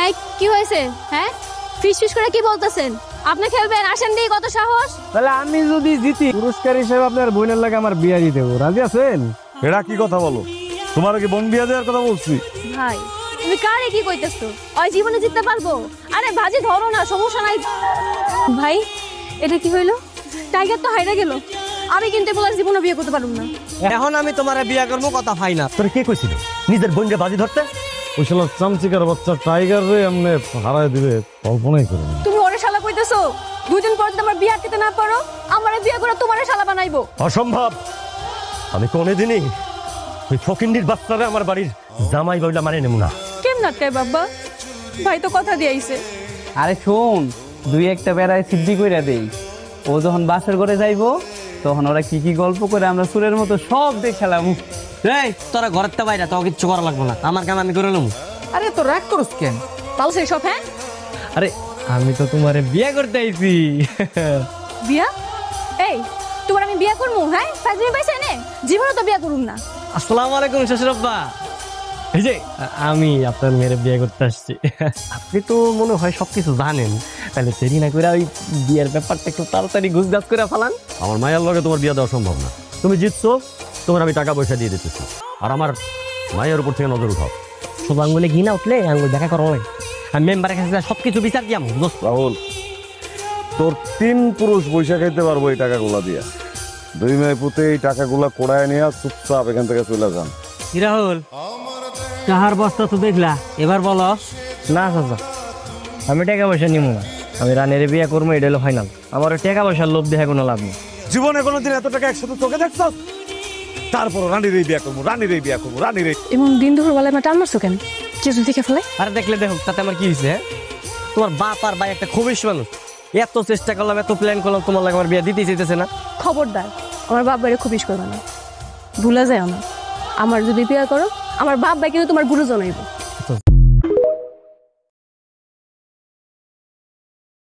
এই কি হয়েছে? হ্যাঁ, ফিস ফিস করে কি বলতেছেন? আপনি খেলবেন, আসেন দিয়ে, কত সাহস! তাহলে আমি যদি জিতি পুরস্কার হিসেবে আপনার বোনের লাগে আমার বিয়া দিয়ে দেবো, রাজি আছেন? এরা কি কথা বলো? তোমার কি বোন বিয়া দেওয়ার কথা বলছি? ভাই তুমি কারে কি কইতেছো? ওই জীবনে জিততে পারবো? আরে ভাজি ধরো না, সমস্যা নাই। ভাই এটা কি হইলো? টাইগার তো হাইরা গেল। আমি কিন্তু এগুলো জীবনে বিয়ে করতে পারবো না। এখন আমি তোমার বিয়া করবো, কথা ফাইনাল। তোর কে কইছিল নিজের বোনকে বাজি ধরতে? ওই শালা চামচিকার বাচ্চা টাইগার রে এমনি হারায় দিবে কল্পনাই করি না। তুমি ওরে শালা কইতেছো? দুদিন পর যদি আমার বিয়ে আটকাতে না পারো, আমারে বিয়ে করে তোমারে শালা বানাইবো। অসম্ভব। আমি কোনোদিনই ওই ফকিন্ডির বাচ্চারা আমার বাড়ির জামাই বইলা মানে নেব না। কেমন আটকায় বাবা? ভাই তো কথা দিয়ে আইছে। আরে শোন, দুই একটা বেড়ায় সিদ্ধি কইরা দেই। ও যখন বাসর করে যাইবো তখন ওরা কি কি গল্প করে আমরা সুরের মতো সব দেখালাম। এই তোরা ঘরের তে বাইরে, তো কিচ্ছু করা লাগবে না, আমার কাম আমি করে নেবো। আরে তো রাগ করস কেন? পালছে সব। হ্যাঁ, আরে আমি তো তোমারে বিয়ে করতে আইছি। বিয়া? এই তোমার আমি বিয়া করবো? হ্যাঁ, ফাজলি পাইছে নে, জীবনে তো বিয়া করুম না। আসসালামু আলাইকুম শ্বশুর আব্বা। এই যে আমি আপনার মেয়ের বিয়ে করতে আসছি। আপনি তো মনে হয় সবকিছু জানেন, তাহলে দেরি না করে ওই বিয়ের ব্যাপারটা একটু তাড়াতাড়ি গুজগাছ করে ফেলান। আমার মায়ের লগে তোমার বিয়ে দেওয়া সম্ভব না। তুমি জিতছো, তোমার আমি টাকা পয়সা দিয়ে দিতেছি, আর আমার মায়ের উপর থেকে নজর উঠাও। সব আঙ্গুলে ঘি না উঠলে আঙ্গুল দেখা করো না। আমি মেম্বারের কাছে সবকিছু বিচার দিয়াম। রাহুল, তোর 3 পুরুষ বৈশা খাইতে পারবো এই টাকাগুলা দিয়া। 2 মেয়ে পুঁতে এই টাকাগুলা কোড়ায় নিয়ে চুপচাপ এখান থেকে চলে যান। কি রাহুল, কাহার বস্তা তো দেখলা, এবার বলো। না চাচা, আমি টাকা পয়সা নিবো না। আমি রানের বিয়ে করবো, এটা হলো ফাইনাল। আমার ওই টাকা পয়সার লোভ দেখে কোনো লাভ নেই। জীবনে কোনোদিন এত টাকা একসাথে চোখে দেখছ? তারপর রানীর এই বিয়া করবো, রানীর এই বিয়া করবো, রানীর এই। এমন দিন দুপুর বেলায় আমার টান মারছো কেন? কিছু দেখে ফেলে? আরে দেখলে দেখো, তাতে আমার কি হয়েছে? তোমার বাপ আর ভাই একটা খুবই মানুষ, এত চেষ্টা করলাম, এত প্ল্যান করলাম, তোমার লাগে আমার বিয়ে দিতেই চাইতেছে না। খবরদার আমার বাপ ভাইরে খুব করবে না, ভুলে যায় না। আমার যদি বিয়ে করো, আমার বাপ ভাই কিন্তু তোমার গুরু জানাইবো।